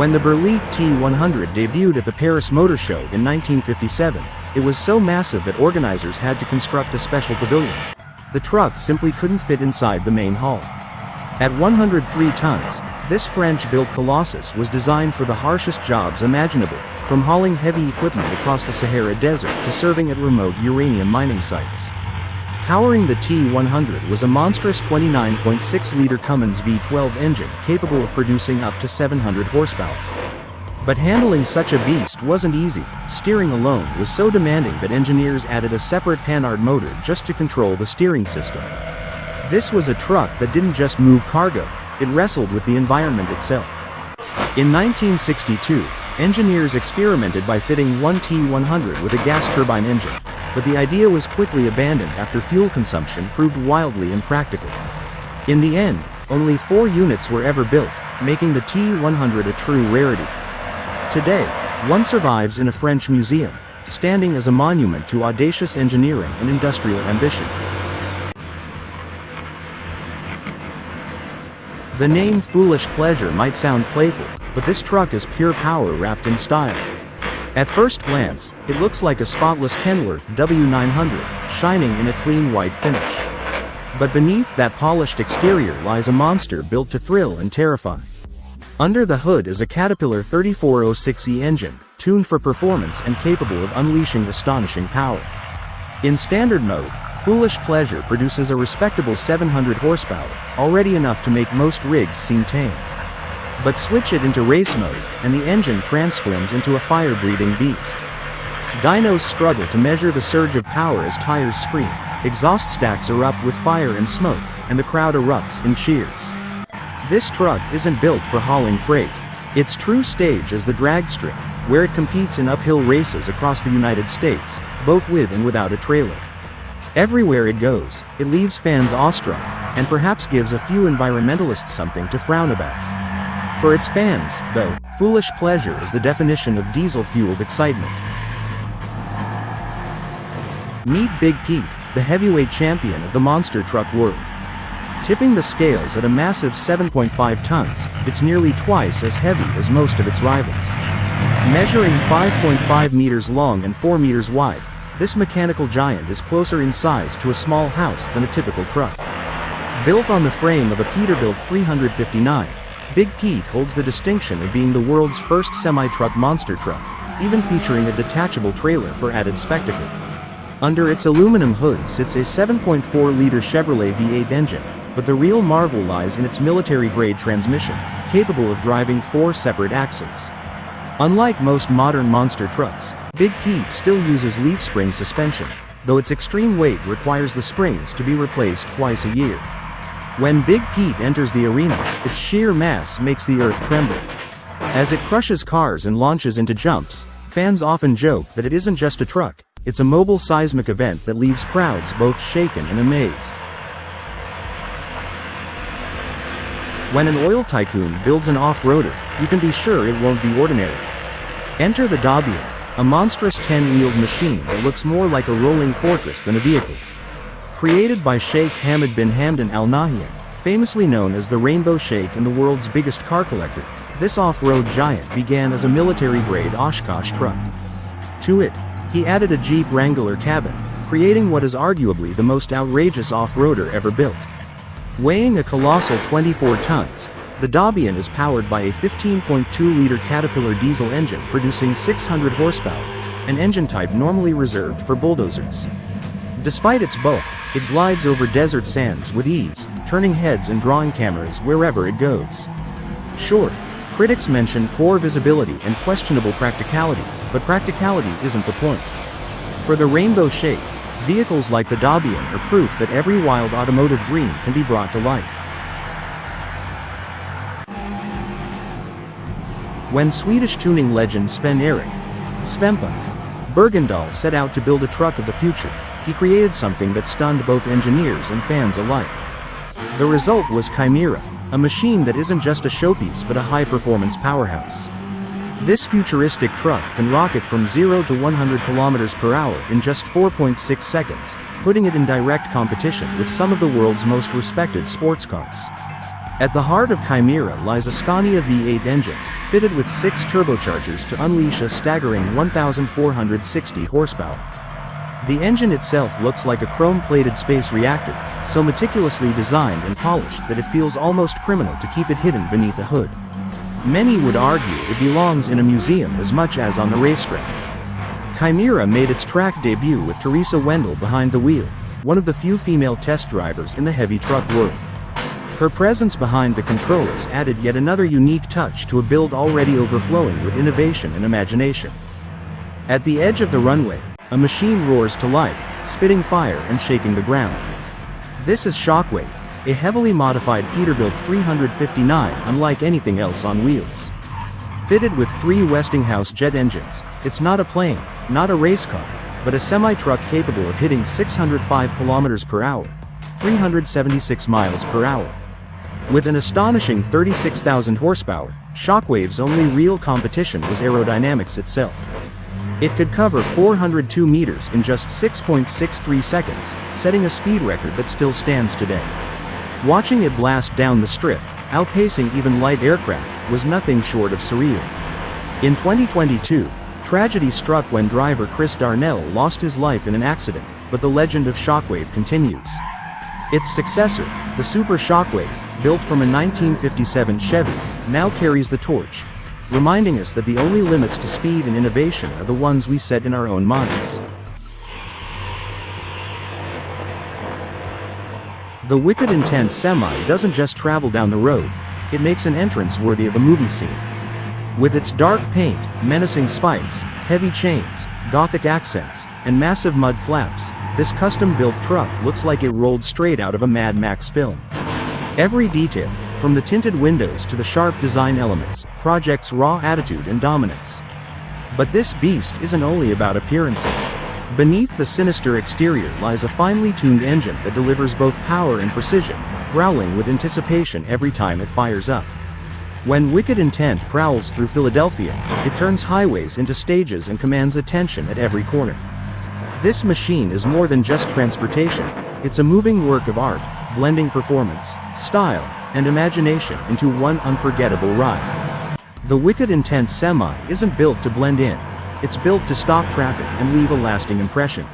When the Berliet T100 debuted at the Paris Motor Show in 1957, it was so massive that organizers had to construct a special pavilion. The truck simply couldn't fit inside the main hall. At 103 tons, this French-built colossus was designed for the harshest jobs imaginable, from hauling heavy equipment across the Sahara Desert to serving at remote uranium mining sites. Powering the T100 was a monstrous 29.6-liter Cummins V12 engine capable of producing up to 700 horsepower. But handling such a beast wasn't easy. Steering alone was so demanding that engineers added a separate Panhard motor just to control the steering system. This was a truck that didn't just move cargo, it wrestled with the environment itself. In 1962, engineers experimented by fitting one T100 with a gas turbine engine, but the idea was quickly abandoned after fuel consumption proved wildly impractical. In the end, only 4 units were ever built, making the T100 a true rarity. Today, one survives in a French museum, standing as a monument to audacious engineering and industrial ambition. The name Foolish Pleasure might sound playful, but this truck is pure power wrapped in style. At first glance, it looks like a spotless Kenworth W900, shining in a clean white finish. But beneath that polished exterior lies a monster built to thrill and terrify. Under the hood is a Caterpillar 3406E engine, tuned for performance and capable of unleashing astonishing power. In standard mode, Foolish Pleasure produces a respectable 700 horsepower, already enough to make most rigs seem tame. But switch it into race mode, and the engine transforms into a fire-breathing beast. Dynos struggle to measure the surge of power as tires scream, exhaust stacks erupt with fire and smoke, and the crowd erupts in cheers. This truck isn't built for hauling freight. Its true stage is the drag strip, where it competes in uphill races across the United States, both with and without a trailer. Everywhere it goes, it leaves fans awestruck, and perhaps gives a few environmentalists something to frown about. For its fans, though, Foolish Pleasure is the definition of diesel-fueled excitement. Meet Big Pete, the heavyweight champion of the monster truck world. Tipping the scales at a massive 7.5 tons, it's nearly twice as heavy as most of its rivals. Measuring 5.5 meters long and 4 meters wide, this mechanical giant is closer in size to a small house than a typical truck. Built on the frame of a Peterbilt 359, Big Pete holds the distinction of being the world's first semi-truck monster truck, even featuring a detachable trailer for added spectacle. Under its aluminum hood sits a 7.4-liter Chevrolet V8 engine, but the real marvel lies in its military-grade transmission, capable of driving 4 separate axles. Unlike most modern monster trucks, Big Pete still uses leaf spring suspension, though its extreme weight requires the springs to be replaced twice a year. When Big Pete enters the arena, its sheer mass makes the earth tremble. As it crushes cars and launches into jumps, fans often joke that it isn't just a truck, it's a mobile seismic event that leaves crowds both shaken and amazed. When an oil tycoon builds an off-roader, you can be sure it won't be ordinary. Enter the Dabian, a monstrous 10-wheeled machine that looks more like a rolling fortress than a vehicle. Created by Sheikh Hamad bin Hamdan Al Nahyan, famously known as the Rainbow Sheikh and the world's biggest car collector, this off-road giant began as a military-grade Oshkosh truck. To it, he added a Jeep Wrangler cabin, creating what is arguably the most outrageous off-roader ever built. Weighing a colossal 24 tons, the Dabian is powered by a 15.2-liter Caterpillar diesel engine producing 600 horsepower, an engine type normally reserved for bulldozers. Despite its bulk, it glides over desert sands with ease, turning heads and drawing cameras wherever it goes. Sure, critics mention poor visibility and questionable practicality, but practicality isn't the point. For the Rainbow Sheikh, vehicles like the Dabian are proof that every wild automotive dream can be brought to life. When Swedish tuning legend Sven-Erik Svempa Bergendahl set out to build a truck of the future, he created something that stunned both engineers and fans alike. The result was Chimera, a machine that isn't just a showpiece but a high-performance powerhouse. This futuristic truck can rocket from 0 to 100 kilometers per hour in just 4.6 seconds, putting it in direct competition with some of the world's most respected sports cars. At the heart of Chimera lies a Scania V8 engine, fitted with 6 turbochargers to unleash a staggering 1,460 horsepower. The engine itself looks like a chrome-plated space reactor, so meticulously designed and polished that it feels almost criminal to keep it hidden beneath a hood. Many would argue it belongs in a museum as much as on the racetrack. Chimera made its track debut with Teresa Wendell behind the wheel, one of the few female test drivers in the heavy truck world. Her presence behind the controls added yet another unique touch to a build already overflowing with innovation and imagination. At the edge of the runway, a machine roars to life, spitting fire and shaking the ground. This is Shockwave, a heavily modified Peterbilt 359 unlike anything else on wheels. Fitted with 3 Westinghouse jet engines, it's not a plane, not a race car, but a semi-truck capable of hitting 605 km per hour, 376 miles per hour. With an astonishing 36,000 horsepower, Shockwave's only real competition was aerodynamics itself. It could cover 402 meters in just 6.63 seconds, setting a speed record that still stands today. Watching it blast down the strip, outpacing even light aircraft, was nothing short of surreal. In 2022, tragedy struck when driver Chris Darnell lost his life in an accident, but the legend of Shockwave continues. Its successor, the Super Shockwave, built from a 1957 Chevy, now carries the torch, reminding us that the only limits to speed and innovation are the ones we set in our own minds. The Wicked Intent Semi doesn't just travel down the road, it makes an entrance worthy of a movie scene. With its dark paint, menacing spikes, heavy chains, gothic accents, and massive mud flaps, this custom-built truck looks like it rolled straight out of a Mad Max film. Every detail, from the tinted windows to the sharp design elements, projects raw attitude and dominance. But this beast isn't only about appearances. Beneath the sinister exterior lies a finely tuned engine that delivers both power and precision, growling with anticipation every time it fires up. When Wicked Intent prowls through Philadelphia, it turns highways into stages and commands attention at every corner. This machine is more than just transportation, it's a moving work of art, blending performance, style, and imagination into one unforgettable ride. The Wicked Intent Semi isn't built to blend in, it's built to stop traffic and leave a lasting impression.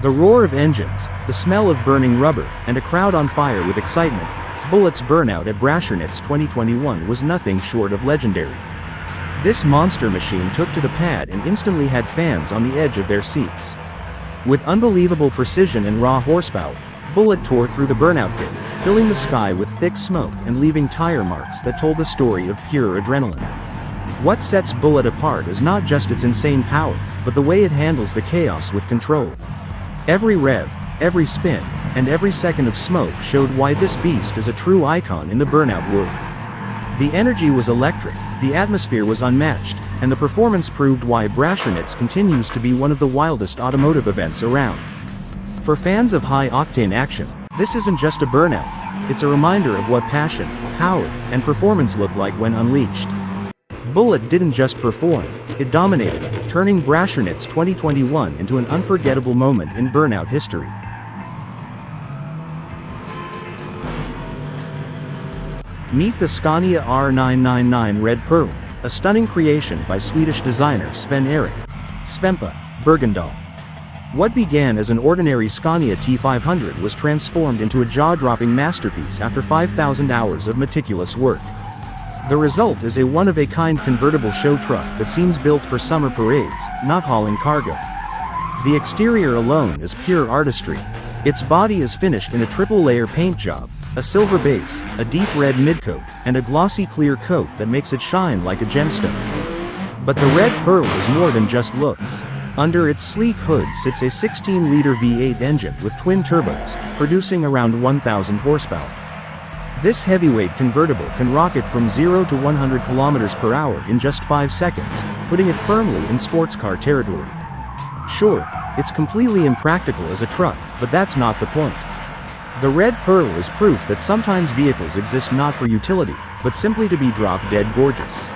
The roar of engines, the smell of burning rubber, and a crowd on fire with excitement, Bullett's burnout at Brashernitz 2021 was nothing short of legendary. This monster machine took to the pad and instantly had fans on the edge of their seats. With unbelievable precision and raw horsepower, Bullet tore through the burnout pit, filling the sky with thick smoke and leaving tire marks that told the story of pure adrenaline. What sets Bullet apart is not just its insane power, but the way it handles the chaos with control. Every rev, every spin, and every second of smoke showed why this beast is a true icon in the burnout world. The energy was electric, the atmosphere was unmatched, and the performance proved why Brashernitz continues to be one of the wildest automotive events around. For fans of high-octane action, this isn't just a burnout, it's a reminder of what passion, power, and performance look like when unleashed. Bullet didn't just perform, it dominated, turning Brashernitz 2021 into an unforgettable moment in burnout history. Meet the Scania R999 Red Pearl, a stunning creation by Swedish designer Sven-Erik Svempa Bergendahl. What began as an ordinary Scania T500 was transformed into a jaw-dropping masterpiece after 5,000 hours of meticulous work. The result is a one-of-a-kind convertible show truck that seems built for summer parades, not hauling cargo. The exterior alone is pure artistry. Its body is finished in a triple-layer paint job, a silver base, a deep red midcoat, and a glossy clear coat that makes it shine like a gemstone. But the Red Pearl is more than just looks. Under its sleek hood sits a 16-liter V8 engine with twin turbos, producing around 1,000 horsepower. This heavyweight convertible can rocket from 0 to 100 km per hour in just 5 seconds, putting it firmly in sports car territory. Sure, it's completely impractical as a truck, but that's not the point. The Red Pearl is proof that sometimes vehicles exist not for utility, but simply to be drop-dead gorgeous.